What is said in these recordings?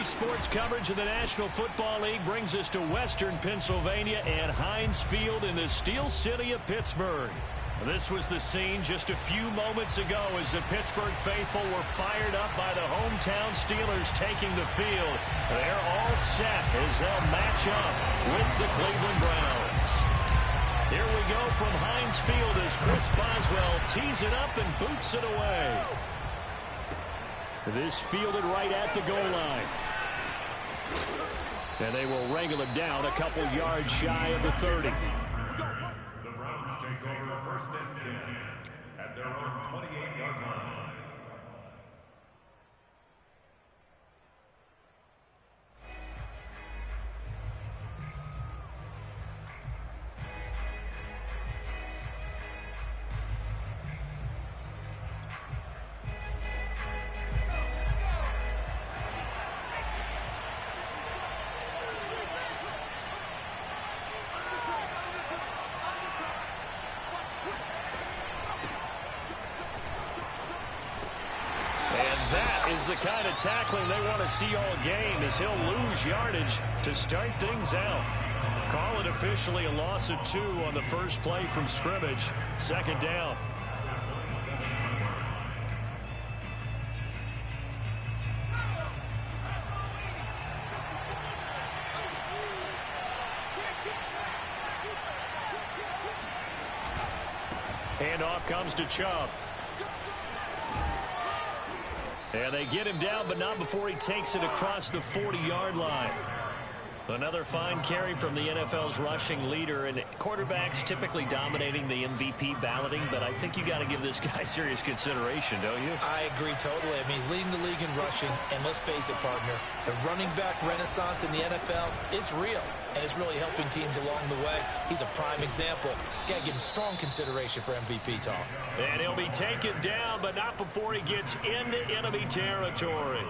sports coverage of the National Football League brings us to Western Pennsylvania and Heinz Field in the Steel City of Pittsburgh. This was the scene just a few moments ago as the Pittsburgh faithful were fired up by the hometown Steelers taking the field. They're all set as they'll match up with the Cleveland Browns. Here we go from Heinz Field as Chris Boswell tees it up and boots it away. This fielded right at the goal line. And they will wrangle it down a couple yards shy of the 30. The Browns take over first and 10 at their own 28-yard line. That is the kind of tackling they want to see all game as he'll lose yardage to start things out. Call it officially a loss of 2 on the first play from scrimmage. Second down. Handoff comes to Chubb. And they get him down, but not before he takes it across the 40-yard line. Another fine carry from the NFL's rushing leader, and quarterbacks typically dominating the MVP balloting, but I think you got to give this guy serious consideration, don't you? I agree totally. I mean, he's leading the league in rushing, and let's face it, partner, the running back renaissance in the NFL, it's real, and it's really helping teams along the way. He's a prime example. Got to give him strong consideration for MVP talk. And he'll be taken down, but not before he gets into enemy territory.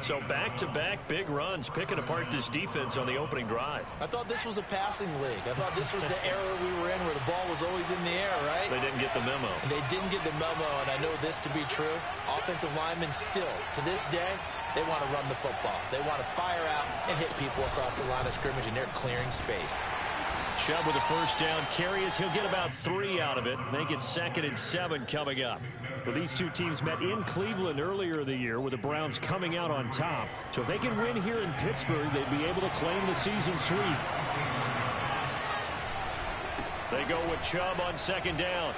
So back-to-back big runs, picking apart this defense on the opening drive. I thought this was a passing league. I thought this was the era we were in where the ball was always in the air, right? They didn't get the memo. And they didn't get the memo, and I know this to be true. Offensive linemen still, to this day, they want to run the football. They want to fire out and hit people across the line of scrimmage, and they're clearing space. Chubb with a first down carry as he'll get about 3 out of it. Make it 2nd and 7 coming up. Well, these two teams met in Cleveland earlier in the year with the Browns coming out on top. So if they can win here in Pittsburgh, they'd be able to claim the season sweep. They go with Chubb on 2nd down.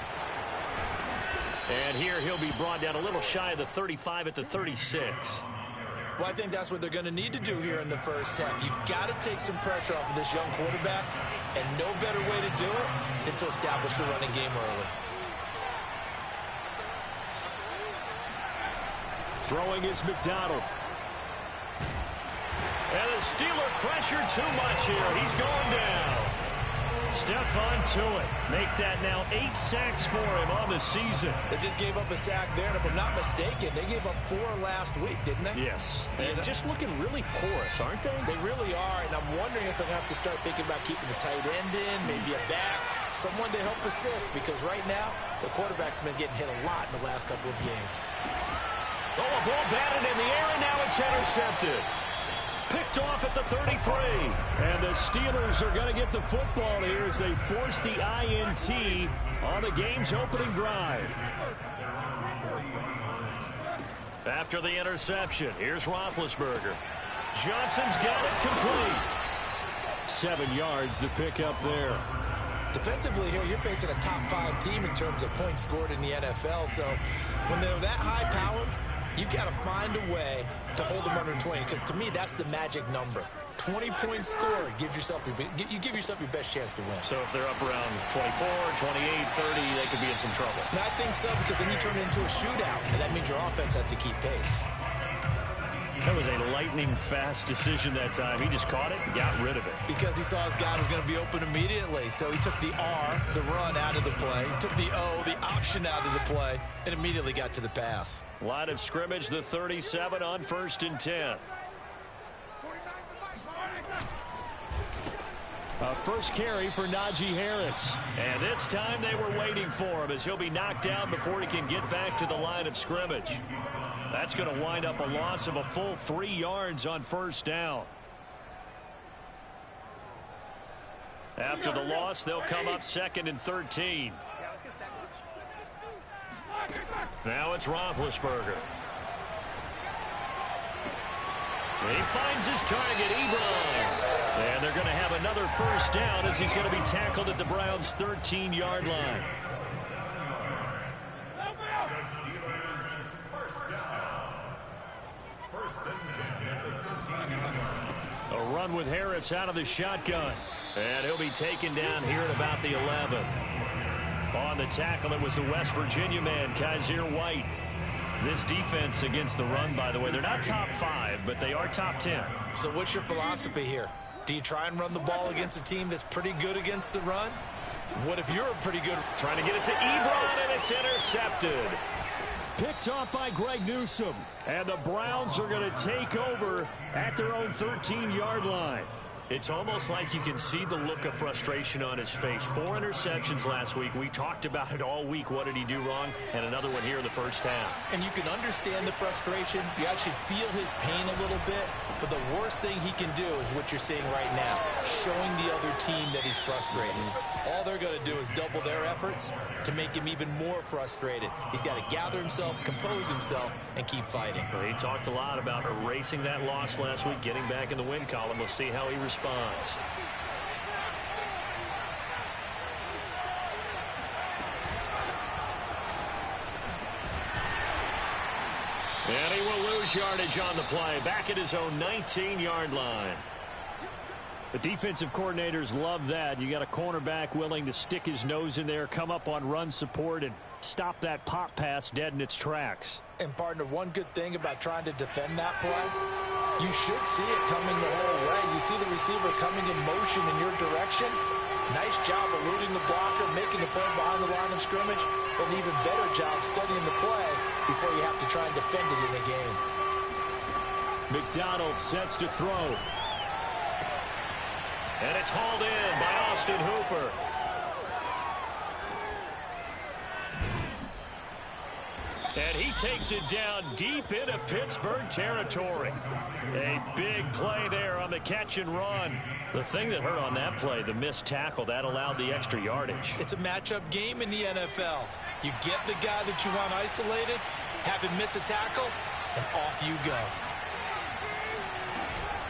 And here he'll be brought down a little shy of the 35 at the 36. Well, I think that's what they're going to need to do here in the first half. You've got to take some pressure off of this young quarterback, and no better way to do it than to establish the running game early. Throwing is McDonald. And the Steeler pressure too much here. He's going down. Stephon Tuitt make that now 8 sacks for him on the season. They just gave up a sack there, and if I'm not mistaken, they gave up 4 last week, didn't they? Yes. And just looking really porous, aren't they? They really are, and I'm wondering if I'm going to have to start thinking about keeping the tight end in, maybe a back, someone to help assist, because right now, the quarterback's been getting hit a lot in the last couple of games. Oh, a ball batted in the air, and now it's intercepted. Picked off at the 33. And the Steelers are going to get the football here as they force the INT on the game's opening drive. After the interception, here's Roethlisberger. Johnson's got it complete. 7 yards to pick up there. Defensively here, you're facing a top 5 team in terms of points scored in the NFL. So when they're that high powered, you've got to find a way to hold them under 20, because to me, that's the magic number. 20-point score gives yourself you give yourself your best chance to win. So if they're up around 24, 28, 30, they could be in some trouble. And I think so, because then you turn it into a shootout, and that means your offense has to keep pace. That was a lightning-fast decision that time. He just caught it and got rid of it. Because he saw his guy was going to be open immediately. So he took the R, the run, out of the play. He took the O, the option, out of the play, and immediately got to the pass. Line of scrimmage, the 37 on 1st and 10. A first carry for Najee Harris. And this time they were waiting for him as he'll be knocked down before he can get back to the line of scrimmage. That's going to wind up a loss of a full 3 yards on first down. After the loss, they'll come up 2nd and 13. Now it's Roethlisberger. He finds his target, Ebron. And they're going to have another first down as he's going to be tackled at the Browns' 13-yard line. A run with Harris out of the shotgun. And he'll be taken down here at about the 11. On the tackle, it was the West Virginia man, Kaiser White. This defense against the run, by the way, they're not top 5, but they are top 10. So what's your philosophy here? Do you try and run the ball against a team that's pretty good against the run? What if you're pretty good? Trying to get it to Ebron, and it's intercepted. Picked off by Greg Newsome. And the Browns are going to take over at their own 13-yard line. It's almost like you can see the look of frustration on his face. 4 interceptions last week. We talked about it all week. What did he do wrong? And another one here in the first half. And you can understand the frustration. You actually feel his pain a little bit. But the worst thing he can do is what you're seeing right now, showing the other team that he's frustrated. All they're going to do is double their efforts to make him even more frustrated. He's got to gather himself, compose himself, and keep fighting. Well, he talked a lot about erasing that loss last week, getting back in the win column. We'll see how he responds. And he will lose yardage on the play. Back at his own 19-yard line. The defensive coordinators love that. You got a cornerback willing to stick his nose in there, come up on run support, and stop that pop pass dead in its tracks. And, partner, one good thing about trying to defend that play, you should see it coming the whole way. You see the receiver coming in motion in your direction. Nice job eluding the blocker, making the play behind the line of scrimmage, but an even better job studying the play before you have to try and defend it in a game. McDonald sets to throw. And it's hauled in by Austin Hooper. And he takes it down deep into Pittsburgh territory. A big play there on the catch and run. The thing that hurt on that play, the missed tackle, that allowed the extra yardage. It's a matchup game in the NFL. You get the guy that you want isolated, have him miss a tackle, and off you go.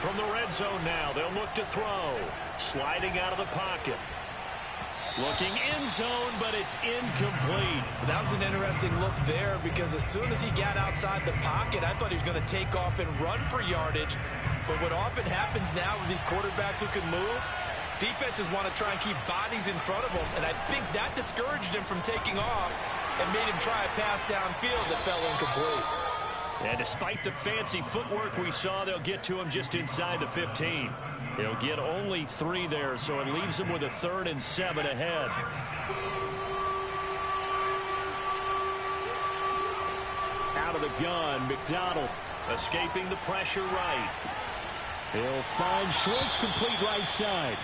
From the red zone now, they'll look to throw. Sliding out of the pocket. Looking end zone, but it's incomplete. That was an interesting look there because as soon as he got outside the pocket, I thought he was going to take off and run for yardage. But what often happens now with these quarterbacks who can move, defenses want to try and keep bodies in front of them, and I think that discouraged him from taking off and made him try a pass downfield that fell incomplete. And despite the fancy footwork we saw, they'll get to him just inside the 15. He'll get only 3 there, so it leaves him with a 3rd and 7 ahead. Out of the gun, McDonald escaping the pressure right. He'll find Schwartz complete right side.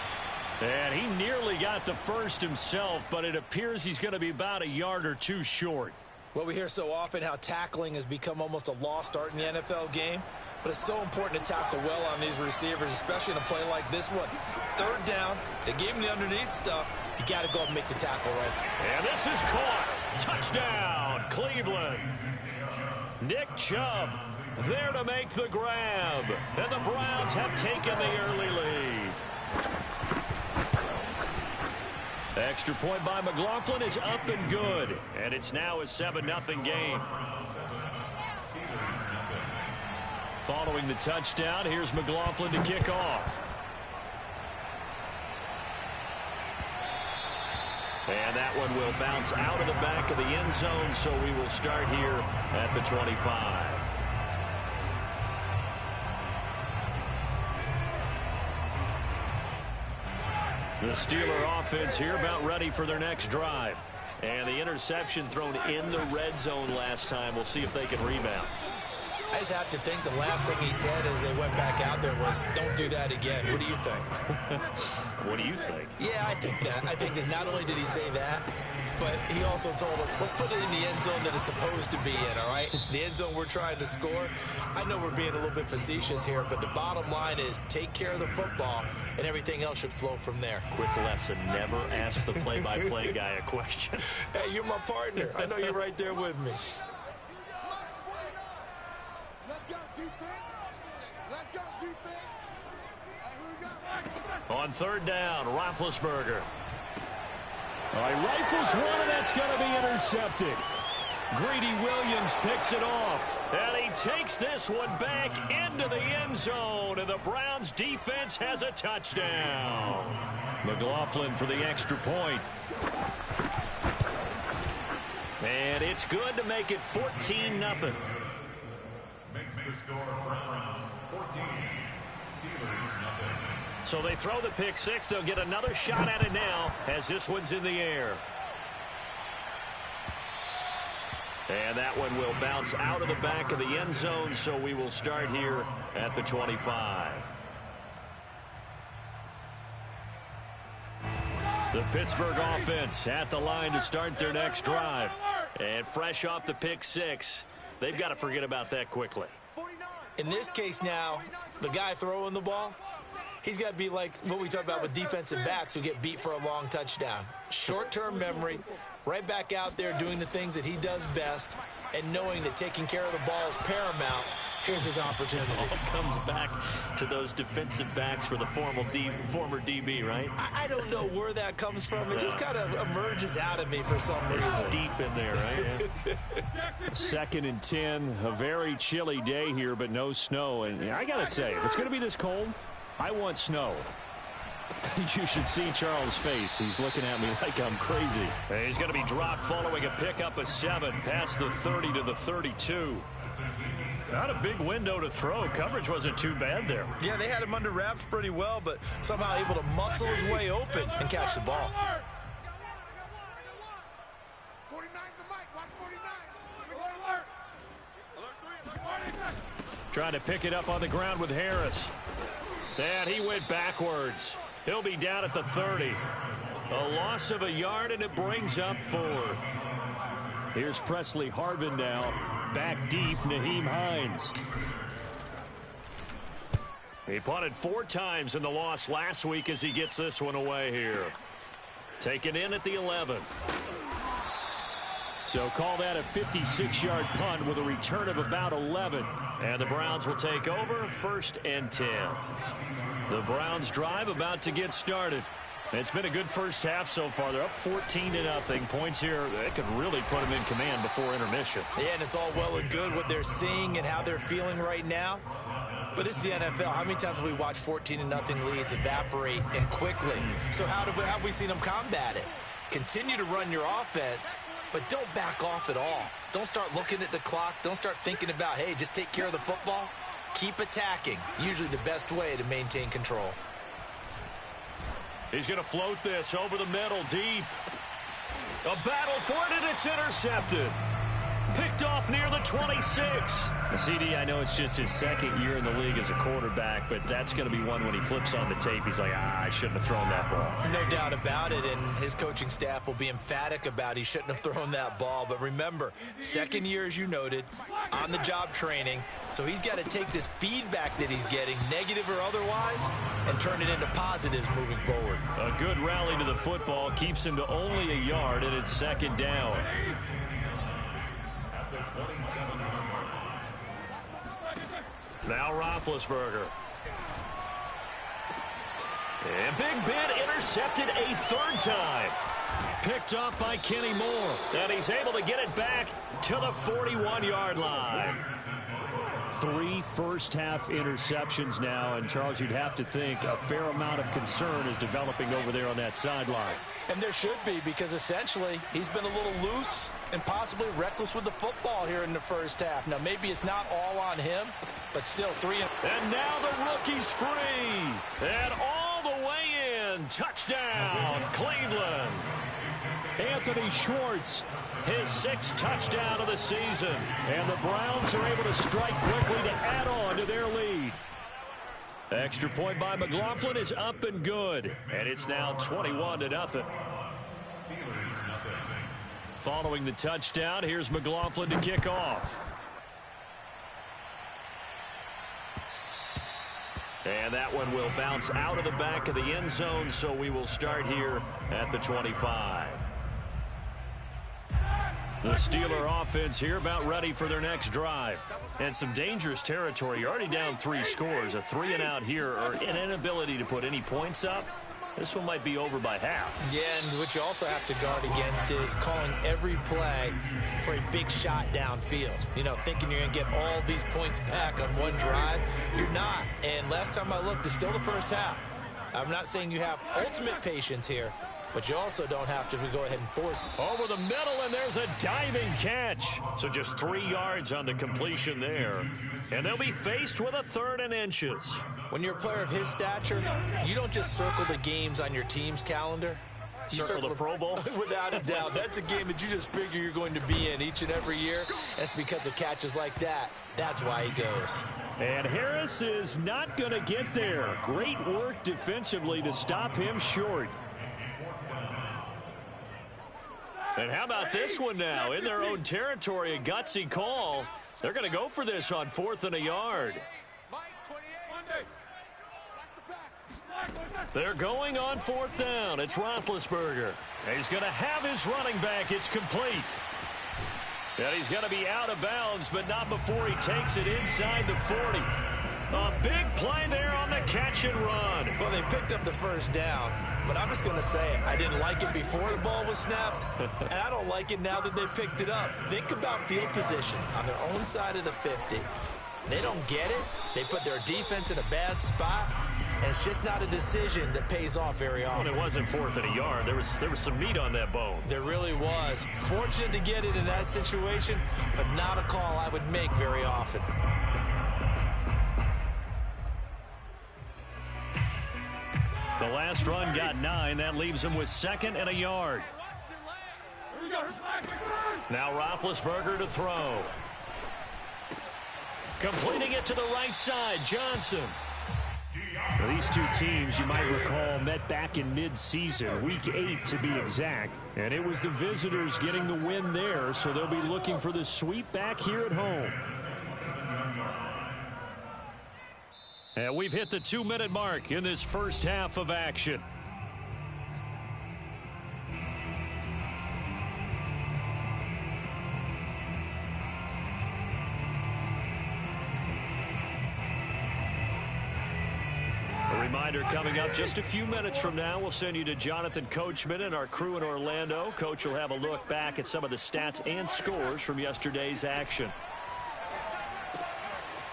And he nearly got the first himself, but it appears he's going to be about a yard or 2 short. Well, we hear so often how tackling has become almost a lost art in the NFL game. But it's so important to tackle well on these receivers, especially in a play like this one. 3rd down, they gave him the underneath stuff. You got to go and make the tackle right. And this is caught. Touchdown, Cleveland. Nick Chubb there to make the grab. And the Browns have taken the early lead. Extra point by McLaughlin is up and good. And it's now a 7-0 game. Following the touchdown, here's McLaughlin to kick off. And that one will bounce out of the back of the end zone, so we will start here at the 25. The Steeler offense here about ready for their next drive. And the interception thrown in the red zone last time. We'll see if they can rebound. I just have to think the last thing he said as they went back out there was, don't do that again. What do you think? What do you think? Yeah, I think that. I think that not only did he say that, but he also told him, let's put it in the end zone that it's supposed to be in, all right? The end zone we're trying to score. I know we're being a little bit facetious here, but the bottom line is take care of the football, and everything else should flow from there. Quick lesson, never ask the play-by-play guy a question. Hey, you're my partner. I know you're right there with me. Let's go, defense. Let's go, defense. On third down, Roethlisberger. All right, rifles one, and that's going to be intercepted. Greedy Williams picks it off, and he takes this one back into the end zone, and the Browns defense has a touchdown. McLaughlin for the extra point. And it's good to make it 14-0. Makes the score Browns 14, Steelers nothing. So they throw the pick six. They'll get another shot at it now as this one's in the air. And that one will bounce out of the back of the end zone, so we will start here at the 25. The Pittsburgh offense at the line to start their next drive. And fresh off the pick six, they've got to forget about that quickly. In this case now, the guy throwing the ball, he's got to be like what we talk about with defensive backs who get beat for a long touchdown. Short-term memory, right back out there doing the things that he does best, and knowing that taking care of the ball is paramount. Here's his opportunity. It all comes back to those defensive backs for the former DB, right? I don't know where that comes from. It just kind of emerges out of me for some reason. It's deep in there, right? Yeah. 2nd and 10, a very chilly day here, but no snow. And I got to say, if it's going to be this cold, I want snow. You should see Charles' face. He's looking at me like I'm crazy. He's going to be dropped following a pickup of 7 past the 30 to the 32. Not a big window to throw. Coverage wasn't too bad there. Yeah, they had him under wraps pretty well, but somehow able to muscle his way open and catch the ball. 49's the mic. Watch 49. Trying to pick it up on the ground with Harris. And he went backwards. He'll be down at the 30. A loss of a yard, and it brings up 4th. Here's Presley Harvin now. Back deep, Nyheim Hines. He punted 4 times in the loss last week as he gets this one away here. Taken in at the 11. So call that a 56-yard punt with a return of about 11. And the Browns will take over 1st and 10. The Browns drive about to get started. It's been a good first half so far. They're up 14-0. Points here that could really put them in command before intermission. Yeah, and it's all well and good what they're seeing and how they're feeling right now. But it's the NFL. How many times have we watched 14-0 leads evaporate and quickly? So how have we seen them combat it? Continue to run your offense, but don't back off at all. Don't start looking at the clock. Don't start thinking about, hey, just take care of the football. Keep attacking. Usually the best way to maintain control. He's going to float this over the middle, deep. A battle for it, and it's intercepted. Picked off near the 26. CD, I know it's just his 2nd year in the league as a quarterback, but that's going to be one when he flips on the tape. He's like, I shouldn't have thrown that ball. No doubt about it, and his coaching staff will be emphatic about he shouldn't have thrown that ball. But remember, 2nd year, as you noted, on-the-job training. So he's got to take this feedback that he's getting, negative or otherwise, and turn it into positives moving forward. A good rally to the football keeps him to only a yard, and it's 2nd down. Now Roethlisberger. And Big Ben intercepted a 3rd time. Picked off by Kenny Moore. And he's able to get it back to the 41-yard line. 3 first-half interceptions now. And, Charles, you'd have to think a fair amount of concern is developing over there on that sideline. And there should be, because essentially he's been a little loose and possibly reckless with the football here in the first half. Now, maybe it's not all on him, but still 3. And now the rookie's free. And all the way in. Touchdown, Cleveland. Anthony Schwartz, his 6th touchdown of the season. And the Browns are able to strike quickly to add on to their lead. Extra point by McLaughlin is up and good. And it's now 21-0. Following the touchdown, here's McLaughlin to kick off. And that one will bounce out of the back of the end zone, so we will start here at the 25. The Steeler offense here about ready for their next drive. And some dangerous territory. You're already down 3 scores. A 3-and-out here, or an inability to put any points up. This one might be over by half. Yeah, and what you also have to guard against is calling every play for a big shot downfield. You know, thinking you're going to get all these points back on one drive. You're not. And last time I looked, it's still the first half. I'm not saying you have ultimate patience here, but you also don't have to go ahead and force it. Over the middle, and there's a diving catch. So just 3 yards on the completion there. And they'll be faced with a 3rd and inches. When you're a player of his stature, you don't just circle the games on your team's calendar. You circle the Pro Bowl? Without a doubt. That's a game that you just figure you're going to be in each and every year. That's because of catches like that. That's why he goes. And Harris is not going to get there. Great work defensively to stop him short. And how about this one now? In their own territory, a gutsy call. They're going to go for this on 4th and a yard. They're going on 4th down. It's Roethlisberger. And he's going to have his running back. It's complete. And he's going to be out of bounds, but not before he takes it inside the 40. A big play there on the catch and run. Well, they picked up the 1st down, but I'm just going to say I didn't like it before the ball was snapped, and I don't like it now that they picked it up. Think about field position on their own side of the 50. They don't get it. They put their defense in a bad spot, and it's just not a decision that pays off very often. Well, it wasn't 4th and a yard. There was some meat on that bone. There really was. Fortunate to get it in that situation, but not a call I would make very often. The last run got 9. That leaves him with 2nd and a yard. Now Roethlisberger to throw. Completing it to the right side, Johnson. Now, these two teams, you might recall, met back in mid-season, Week 8 to be exact. And it was the visitors getting the win there, so they'll be looking for the sweep back here at home. And we've hit the 2-minute mark in this first half of action. A reminder coming up just a few minutes from now, we'll send you to Jonathan Coachman and our crew in Orlando. Coach will have a look back at some of the stats and scores from yesterday's action.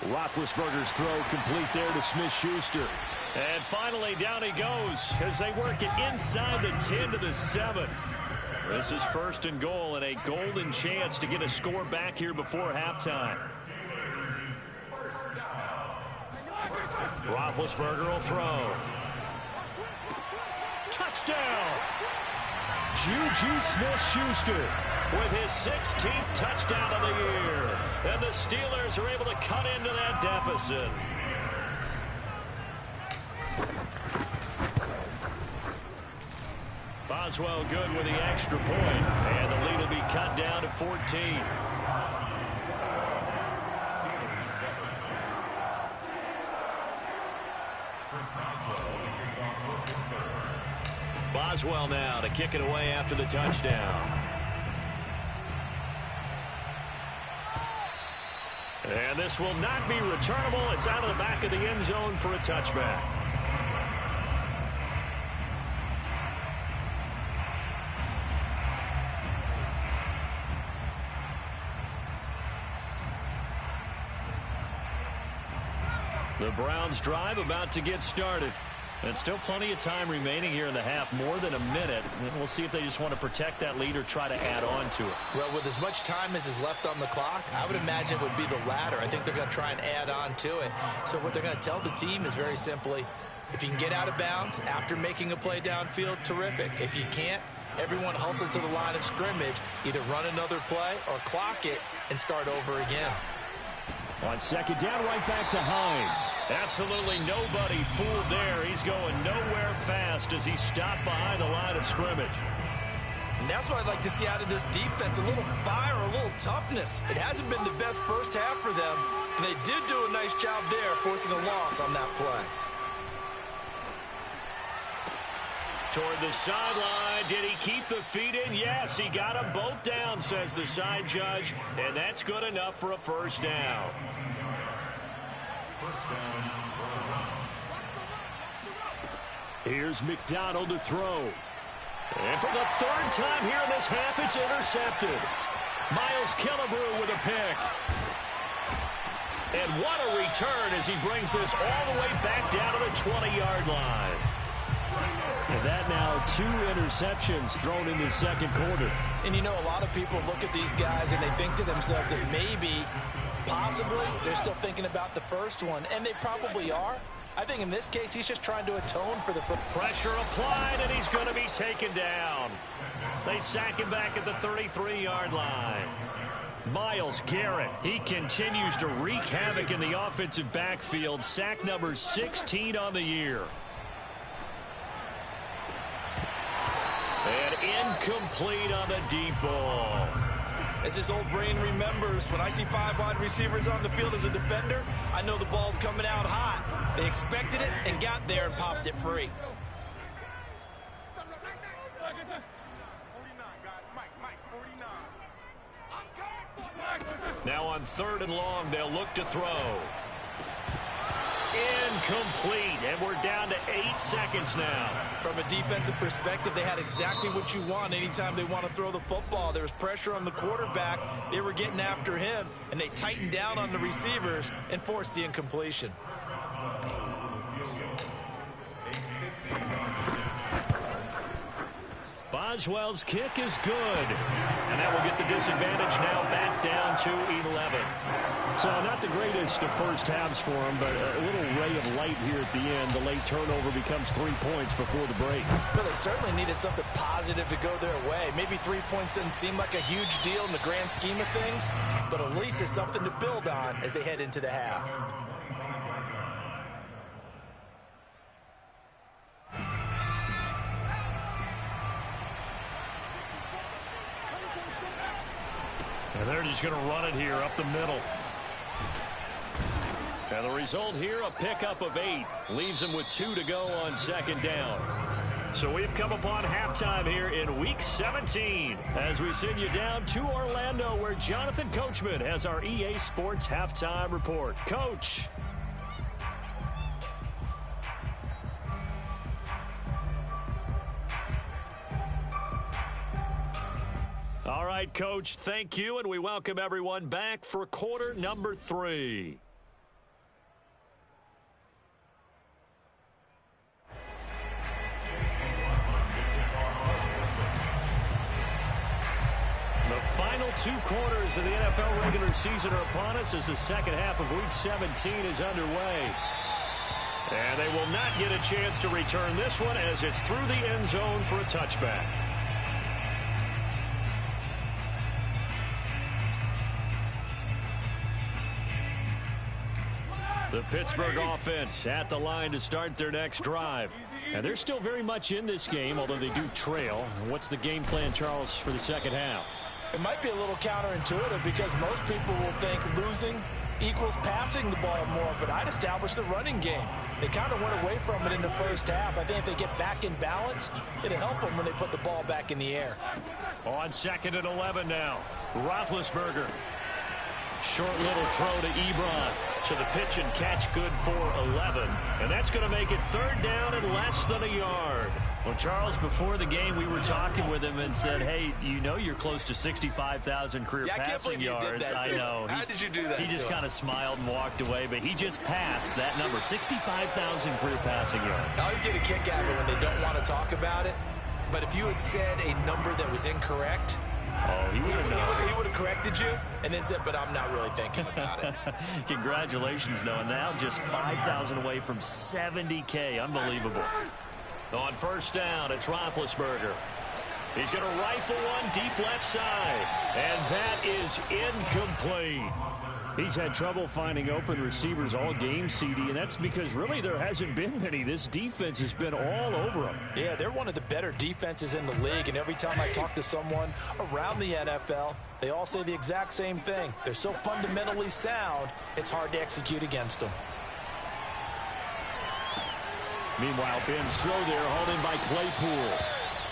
Roethlisberger's throw complete there to Smith-Schuster. And finally, down he goes as they work it inside the 10 to the 7. This is 1st and goal and a golden chance to get a score back here before halftime. Roethlisberger will throw. Touchdown! Juju Smith-Schuster with his 16th touchdown of the year. And the Steelers are able to cut into that deficit. Boswell good with the extra point. And the lead will be cut down to 14. Boswell now to kick it away after the touchdown. And this will not be returnable. It's out of the back of the end zone for a touchback. The Browns drive about to get started. And still plenty of time remaining here in the half, more than a minute. We'll see if they just want to protect that lead or try to add on to it. Well, with as much time as is left on the clock, I would imagine it would be the latter. I think they're going to try and add on to it. So what they're going to tell the team is very simply, if you can get out of bounds after making a play downfield, terrific. If you can't, Everyone hustle to the line of scrimmage, either run another play or clock it and start over again. On second down, right back to Hines. Absolutely nobody fooled there. He's going nowhere fast as he stopped behind the line of scrimmage. And that's what I'd like to see out of this defense, a little fire, a little toughness. It hasn't been the best first half for them, but they did do a nice job there forcing a loss on that play. Toward the sideline, did he keep the feet in? Yes, he got them both down, says the side judge, and that's good enough for a first down. Here's McDonald to throw. And for the third time here in this half, it's intercepted. Miles Killebrew with a pick. And what a return as he brings this all the way back down to the 20-yard line. And that now 2 interceptions thrown in the second quarter. And you know, a lot of people look at these guys and they think to themselves that maybe, possibly, they're still thinking about the first one. And they probably are. I think in this case, he's just trying to atone for the first. Pressure applied, and he's going to be taken down. They sack him back at the 33-yard line. Myles Garrett, he continues to wreak havoc in the offensive backfield. Sack number 16 on the year. And incomplete on the deep ball. As his old brain remembers, when I see 5 wide receivers on the field as a defender, I know the ball's coming out hot. They expected it and got there and popped it free. Now on 3rd and long, they'll look to throw. Incomplete, and we're down to 8 seconds now. From a defensive perspective, they had exactly what you want anytime they want to throw the football. There was pressure on the quarterback. They were getting after him, and they tightened down on the receivers and forced the incompletion. Boswell's kick is good, and that will get the disadvantage now back down to 11. So not the greatest of first halves for him, but a little ray of light here at the end. The late turnover becomes 3 points before the break. But they certainly needed something positive to go their way. Maybe 3 points doesn't seem like a huge deal in the grand scheme of things, but at least it's something to build on as they head into the half. And they're just going to run it here up the middle. And the result here, a pickup of 8. Leaves them with 2 to go on second down. So we've come upon halftime here in Week 17 as we send you down to Orlando where Jonathan Coachman has our EA Sports Halftime Report. Coach. All right, Coach, thank you, and we welcome everyone back for quarter number 3. The final 2 quarters of the NFL regular season are upon us as the second half of Week 17 is underway. And they will not get a chance to return this one as it's through the end zone for a touchback. The Pittsburgh offense at the line to start their next drive. And they're still very much in this game, although they do trail. What's the game plan, Charles, for the second half? It might be a little counterintuitive because most people will think losing equals passing the ball more, but I'd establish the running game. They kind of went away from it in the first half. I think if they get back in balance, it'll help them when they put the ball back in the air. On 2nd and 11 now, Roethlisberger. Short little throw to Ebron. So the pitch and catch good for 11. And that's going to make it 3rd down and less than a yard. Well, Charles, before the game, we were talking with him and said, hey, you know you're close to 65,000 career passing yards. You did that I know. How did you do that? He just kind of smiled and walked away, but he just passed that number, 65,000 career passing yards. I always get a kick out of it when they don't want to talk about it. But if you had said a number that was incorrect, he would have corrected you and then said, but I'm not really thinking about it. Congratulations, Noah. Now just 5,000 away from 70K. Unbelievable. On 1st down, it's Roethlisberger. He's going to rifle one deep left side. And that is incomplete. He's had trouble finding open receivers all game, CD, and that's because really there hasn't been many. This defense has been all over them. Yeah, they're one of the better defenses in the league, and every time I talk to someone around the NFL, they all say the exact same thing. They're so fundamentally sound, it's hard to execute against them. Meanwhile, Ben's throw there, hauled in by Claypool.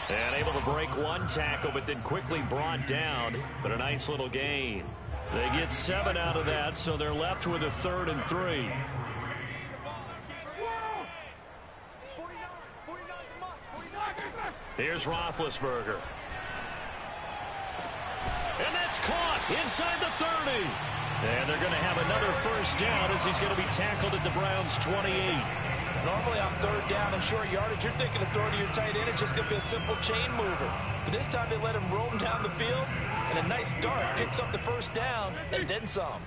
And able to break one tackle, but then quickly brought down. But a nice little gain. They get 7 out of that, so they're left with a 3rd and 3. Here's Roethlisberger. And that's caught inside the 30. And they're going to have another first down as he's going to be tackled at the Browns' 28. Normally on 3rd down and short yardage, you're thinking of throwing to your tight end. It's just going to be a simple chain mover. But this time they let him roam down the field, and a nice dart picks up the first down and then some.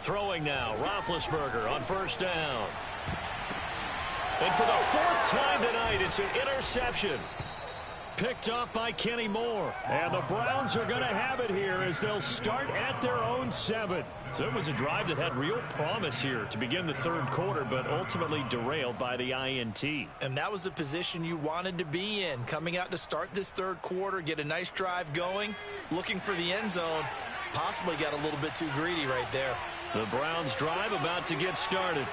Throwing now, Roethlisberger on first down. And for the 4th time tonight, it's an interception. Picked up by Kenny Moore. And the Browns are going to have it here as they'll start at their own 7. So it was a drive that had real promise here to begin the 3rd quarter, but ultimately derailed by the INT. And that was the position you wanted to be in, coming out to start this 3rd quarter, get a nice drive going, looking for the end zone. Possibly got a little bit too greedy right there. The Browns drive about to get started.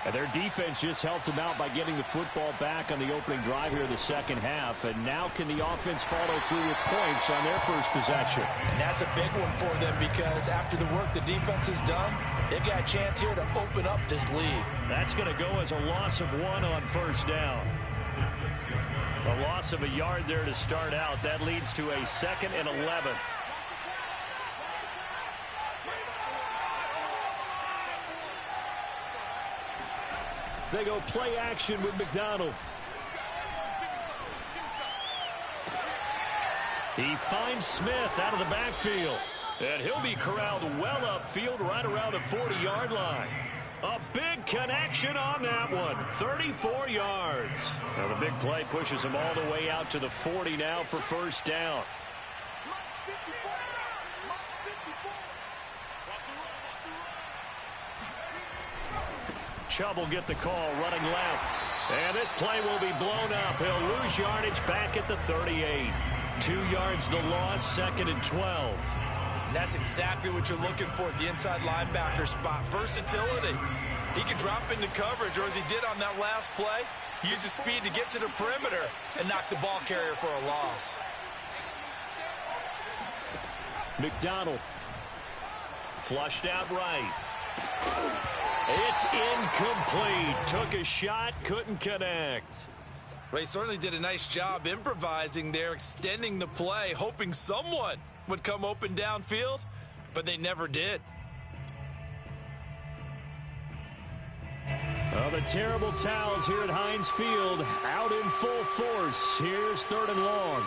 And their defense just helped them out by getting the football back on the opening drive here in the 2nd half. And now can the offense follow through with points on their first possession? And that's a big one for them because after the work the defense has done, they've got a chance here to open up this lead. That's going to go as a loss of 1 on first down. A loss of a yard there to start out. That leads to a 2nd and 11. They go play action with McDonald. He finds Smith out of the backfield. And he'll be corralled well upfield right around the 40-yard line. A big connection on that one. 34 yards. Now the big play pushes him all the way out to the 40 now for first down. Chubb will get the call running left. And this play will be blown up. He'll lose yardage back at the 38. 2 yards the loss, 2nd and 12. And that's exactly what you're looking for at the inside linebacker spot. Versatility. He can drop into coverage, or as he did on that last play, use his speed to get to the perimeter and knock the ball carrier for a loss. McDonald. Flushed out right. It's incomplete. Took a shot, couldn't connect. Ray certainly did a nice job improvising there, extending the play, hoping someone would come open downfield, but they never did. Well, the terrible towels here at Heinz Field out in full force. Here's 3rd and long.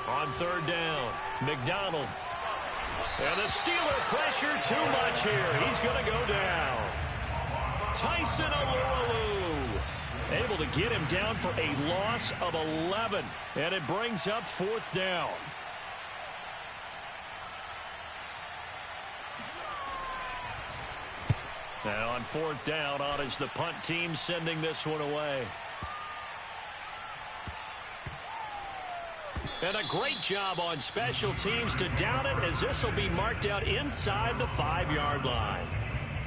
On 3rd down, McDonald. And the Steeler pressure too much here. He's going to go down. Tyson Alualu able to get him down for a loss of 11. And it brings up 4th down. Now on 4th down, on is the punt team sending this one away. And a great job on special teams to down it, as this will be marked out inside the 5-yard line.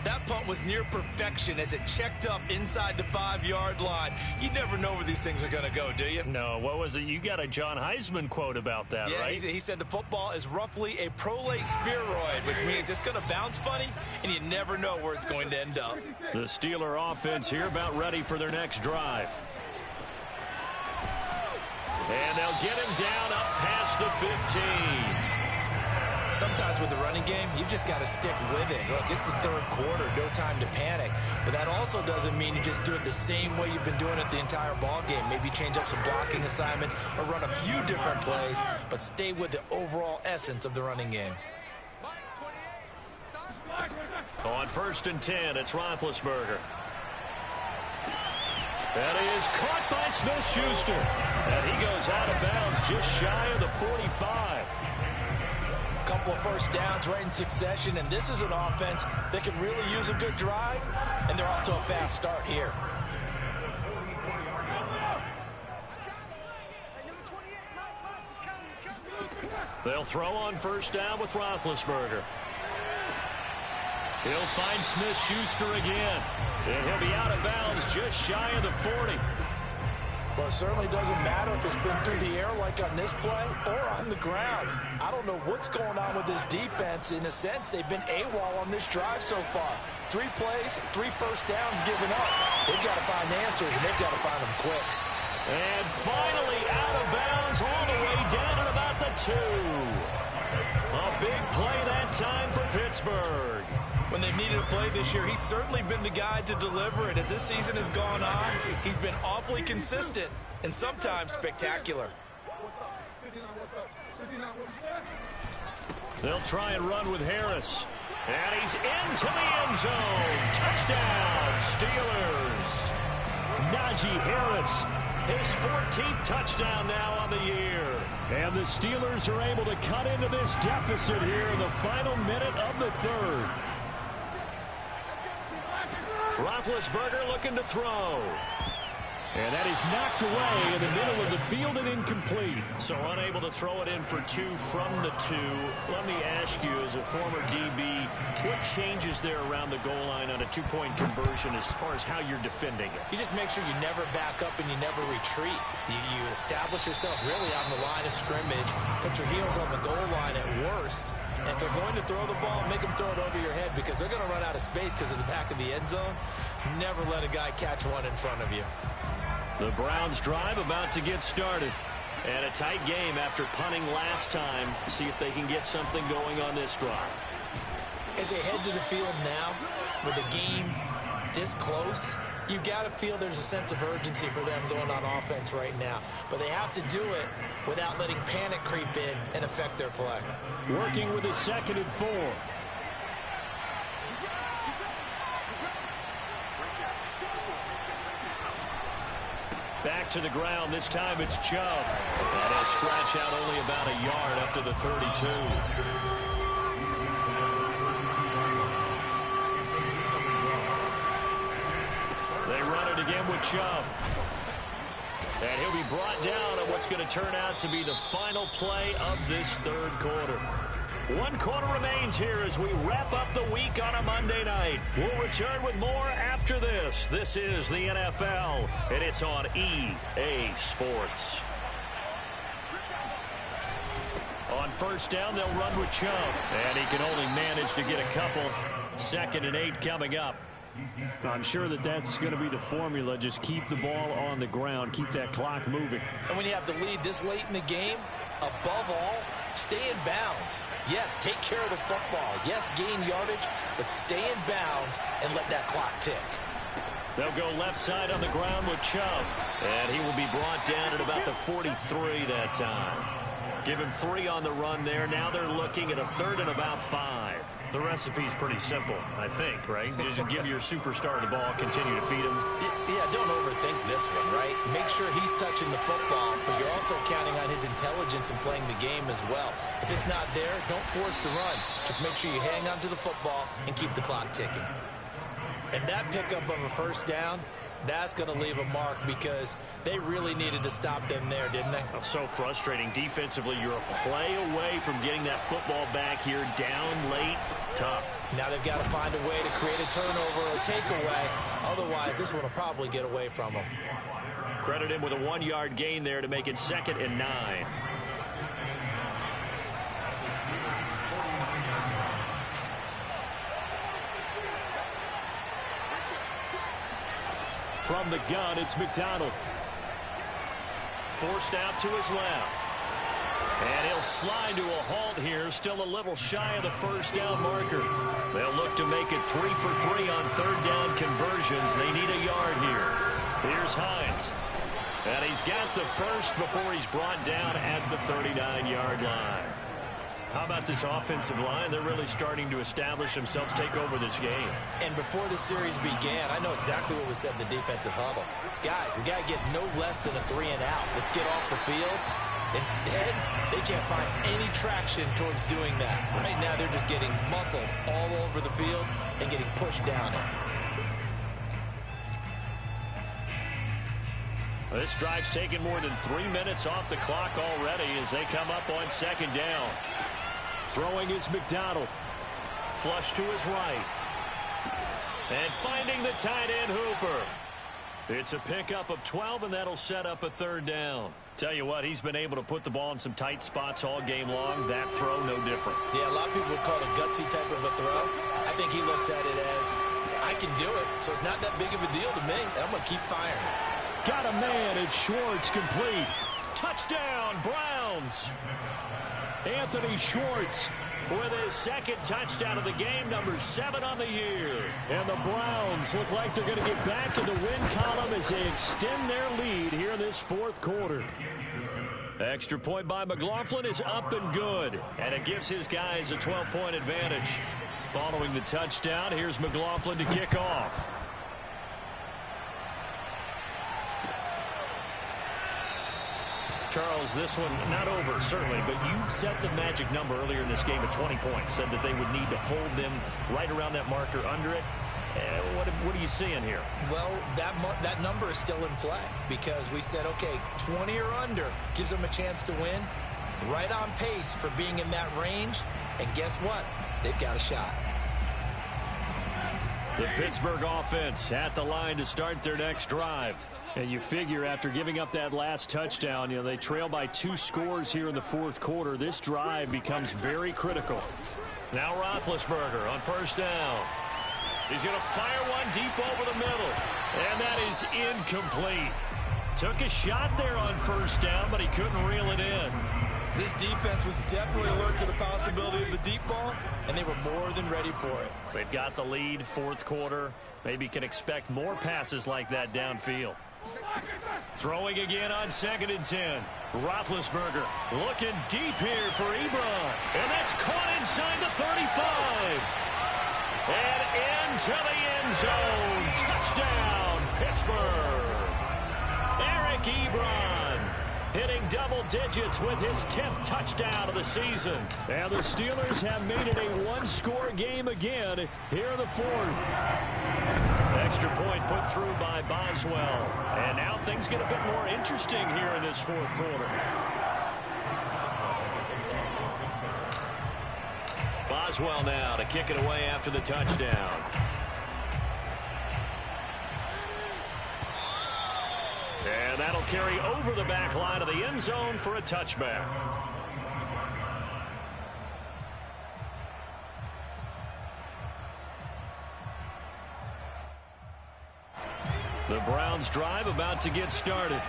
That punt was near perfection as it checked up inside the 5-yard line. You never know where these things are going to go, do you? No, what was it? You got a John Heisman quote about that, yeah, right? He said the football is roughly a prolate spheroid, which means it's going to bounce funny, and you never know where it's going to end up. The Steeler offense here about ready for their next drive. And they'll get him down up past the 15. Sometimes with the running game, you've just got to stick with it. Look, it's the third quarter, no time to panic. But that also doesn't mean you just do it the same way you've been doing it the entire ball game. Maybe change up some blocking assignments or run a few different plays, but stay with the overall essence of the running game. On 1st and 10, it's Roethlisberger. And he is caught by Smith-Schuster. And he goes out of bounds just shy of the 45. A couple of first downs right in succession, and this is an offense that can really use a good drive, and they're off to a fast start here. They'll throw on 1st down with Roethlisberger. He'll find Smith-Schuster again. And he'll be out of bounds just shy of the 40. Well, it certainly doesn't matter if it's been through the air like on this play or on the ground. I don't know what's going on with this defense. In a sense, they've been AWOL on this drive so far. 3 plays, 3 first downs given up. They've got to find answers, and they've got to find them quick. And finally out of bounds all the way down at about the 2. A big play that time for Pittsburgh. When they've needed a play this year, he's certainly been the guy to deliver it. As this season has gone on, he's been awfully consistent and sometimes spectacular. They'll try and run with Harris. And he's into the end zone. Touchdown, Steelers. Najee Harris, his 14th touchdown now on the year. And the Steelers are able to cut into this deficit here in the final minute of the 3rd. Roethlisberger looking to throw. And that is knocked away in the middle of the field and incomplete. So unable to throw it in for 2 from the 2. Let me ask you, as a former DB, what changes there around the goal line on a 2-point conversion as far as how you're defending it? You just make sure you never back up and you never retreat. You establish yourself really on the line of scrimmage, put your heels on the goal line at worst, and if they're going to throw the ball, make them throw it over your head because they're going to run out of space because of the back of the end zone. Never let a guy catch one in front of you. The Browns drive about to get started. And a tight game after punting last time. See if they can get something going on this drive. As they head to the field now, with the game this close, you've got to feel there's a sense of urgency for them going on offense right now. But they have to do it without letting panic creep in and affect their play. Working with a 2nd and 4. Back to the ground. This time it's Chubb. And he'll scratch out only about a yard up to the 32. They run it again with Chubb. And he'll be brought down on what's going to turn out to be the final play of this 3rd quarter. 1 quarter remains here as we wrap up the week on a Monday night. We'll return with more after this. This is the NFL, and it's on EA Sports. On 1st down, they'll run with Chubb. And he can only manage to get a couple. 2nd and 8 coming up. I'm sure that's going to be the formula. Just keep the ball on the ground. Keep that clock moving. And when you have the lead this late in the game, above all, stay in bounds. Yes, take care of the football. Yes, gain yardage, but stay in bounds and let that clock tick. They'll go left side on the ground with Chubb. And he will be brought down at about the 43 that time. Give him 3 on the run there. Now they're looking at a 3rd and about 5. The recipe's pretty simple, I think, right? Just give your superstar the ball, continue to feed him. Yeah, don't overthink this one, right? Make sure he's touching the football, but you're also counting on his intelligence in playing the game as well. If it's not there, don't force the run. Just make sure you hang on to the football and keep the clock ticking. And that pickup of a 1st down, that's going to leave a mark because they really needed to stop them there, didn't they? Oh, so frustrating. Defensively, you're a play away from getting that football back here. Down late, tough. Now they've got to find a way to create a turnover or takeaway. Otherwise, this one will probably get away from them. Credit him with a 1-yard gain there to make it 2nd and 9. From the gun, it's McDonald. Forced out to his left. And he'll slide to a halt here, still a little shy of the first down marker. They'll look to make it 3 for 3 on third down conversions. They need a yard here. Here's Hines. And he's got the first before he's brought down at the 39-yard line. How about this offensive line? They're really starting to establish themselves, take over this game. And before the series began, I know exactly what was said in the defensive huddle. Guys, we got to get no less than a 3 and out. Let's get off the field. Instead, they can't find any traction towards doing that. Right now, they're just getting muscled all over the field and getting pushed down it. This drive's taken more than 3 minutes off the clock already as they come up on second down. Throwing is McDonald. Flush to his right. And finding the tight end Hooper. It's a pickup of 12, and that'll set up a third down. Tell you what, he's been able to put the ball in some tight spots all game long. That throw, no different. Yeah, a lot of people would call it a gutsy type of a throw. I think he looks at it as, I can do it, so it's not that big of a deal to me, and I'm going to keep firing. Got a man, and Schwartz complete. Touchdown, Browns. Anthony Schwartz with his second touchdown of the game, number 7 on the year. And the Browns look like they're going to get back in the win column as they extend their lead here in this fourth quarter. Extra point by McLaughlin is up and good, and it gives his guys a 12-point advantage. Following the touchdown, here's McLaughlin to kick off. Charles, this one not over, certainly, but you set the magic number earlier in this game at 20 points. Said that they would need to hold them right around that marker under it. What are you seeing here? Well, that number is still in play because we said, okay, 20 or under gives them a chance to win. Right on pace for being in that range. And guess what? They've got a shot. The Pittsburgh offense at the line to start their next drive. And you figure after giving up that last touchdown, they trail by 2 scores here in the fourth quarter. This drive becomes very critical. Now Roethlisberger on first down. He's going to fire one deep over the middle. And that is incomplete. Took a shot there on first down, but he couldn't reel it in. This defense was definitely alert to the possibility of the deep ball, and they were more than ready for it. They've got the lead, fourth quarter. Maybe can expect more passes like that downfield. Throwing again on 2nd and 10. Roethlisberger looking deep here for Ebron. And that's caught inside the 35. And into the end zone. Touchdown, Pittsburgh. Eric Ebron hitting double digits with his 10th touchdown of the season. And the Steelers have made it a one-score game again here in the fourth. Extra point put through by Boswell. And now things get a bit more interesting here in this fourth quarter. Boswell now to kick it away after the touchdown. And that'll carry over the back line of the end zone for a touchback. The Browns drive about to get started.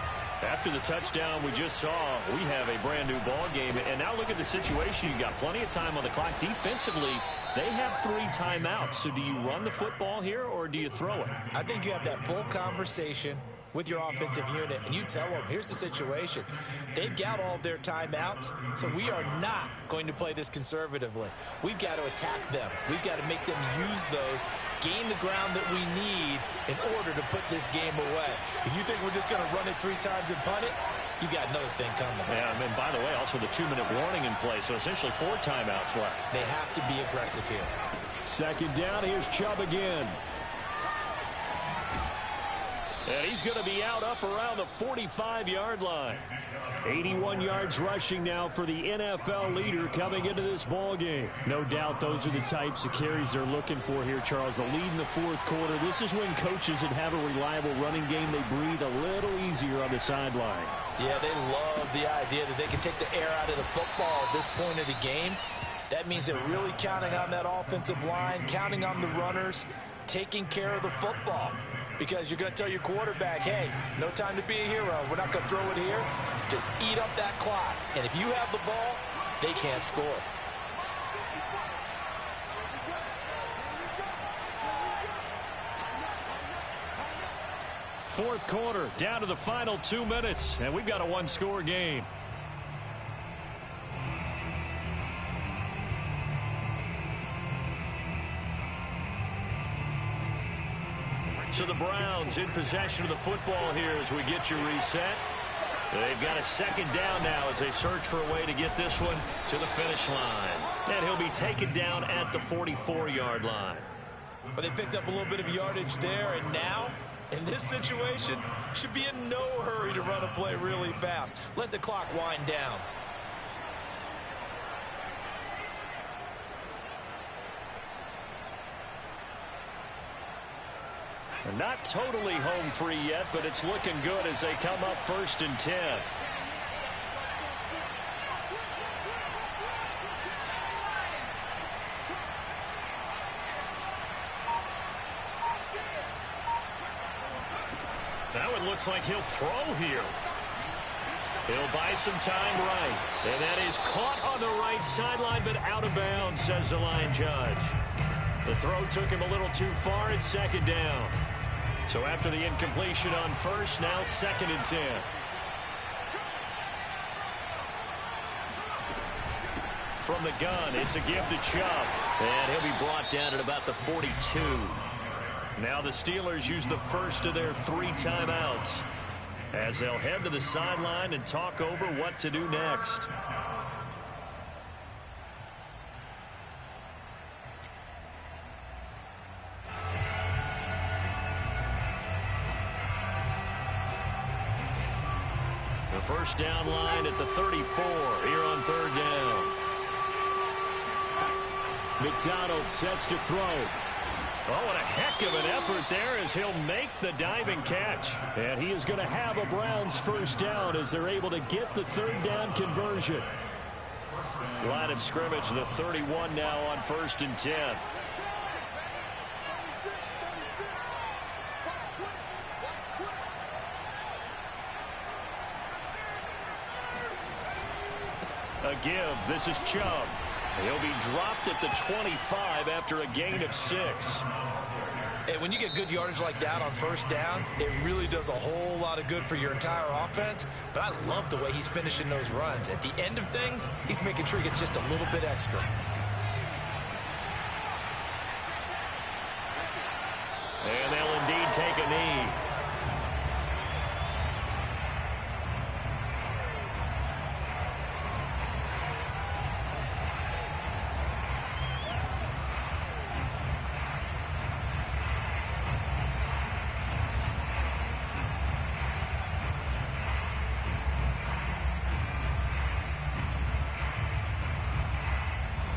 After the touchdown we just saw, we have a brand new ball game. And now look at the situation. You've got plenty of time on the clock. Defensively, they have 3 timeouts. So do you run the football here or do you throw it? I think you have that full conversation with your offensive unit, and you tell them, here's the situation. They've got all their timeouts, so we are not going to play this conservatively. We've got to attack them. We've got to make them use those, gain the ground that we need in order to put this game away. If you think we're just going to run it 3 times and punt it, you got another thing coming. Yeah, and by the way, also the 2-minute warning in play, so essentially 4 timeouts left. They have to be aggressive here. Second down, here's Chubb again. And he's going to be out up around the 45-yard line. 81 yards rushing now for the NFL leader coming into this ball game. No doubt those are the types of carries they're looking for here, Charles. The lead in the fourth quarter. This is when coaches that have a reliable running game, they breathe a little easier on the sideline. Yeah, they love the idea that they can take the air out of the football at this point of the game. That means they're really counting on that offensive line, counting on the runners, taking care of the football. because you're going to tell your quarterback, hey, no time to be a hero. We're not going to throw it here. Just eat up that clock. And if you have the ball, they can't score. Fourth quarter, down to the final 2 minutes, and we've got a one-score game. So the Browns in possession of the football here as we get you reset. They've got a second down now as they search for a way to get this one to the finish line. And he'll be taken down at the 44-yard line. But they picked up a little bit of yardage there, and now, in this situation, should be in no hurry to run a play really fast. Let the clock wind down. They're not totally home free yet, but it's looking good as they come up 1st and 10. Now it looks like he'll throw here. He'll buy some time right. And that is caught on the right sideline, but out of bounds, says the line judge. The throw took him a little too far. It's second down. So after the incompletion on first, now 2nd and 10. From the gun, it's a give to Chubb. And he'll be brought down at about the 42. Now the Steelers use the first of their 3 timeouts as they'll head to the sideline and talk over what to do next. The first down line at the 34 here on 3rd down. McDonald sets to throw. Oh, what a heck of an effort there as he'll make the diving catch. And he is going to have a Browns first down as they're able to get the 3rd down conversion. Line of scrimmage, the 31 now on 1st and 10. A give. This is Chubb. He'll be dropped at the 25 after a gain of 6. And when you get good yardage like that on 1st down, it really does a whole lot of good for your entire offense. But I love the way he's finishing those runs. At the end of things, he's making sure he gets just a little bit extra. And they'll indeed take a knee.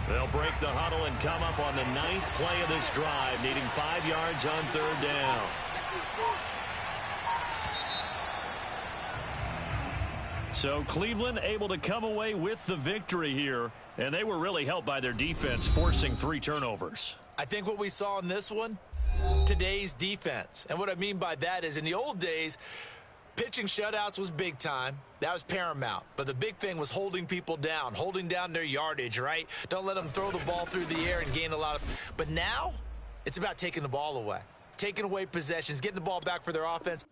They'll break the huddle and come up on the 9th play of this drive, needing 5 yards on 3rd down. So Cleveland able to come away with the victory here, and they were really helped by their defense, forcing 3 turnovers. I think what we saw in this one, today's defense. And what I mean by that is in the old days, pitching shutouts was big time. That was paramount. But the big thing was holding people down, holding down their yardage, right? Don't let them throw the ball through the air and gain a lot of... But now, it's about taking the ball away, taking away possessions, getting the ball back for their offense.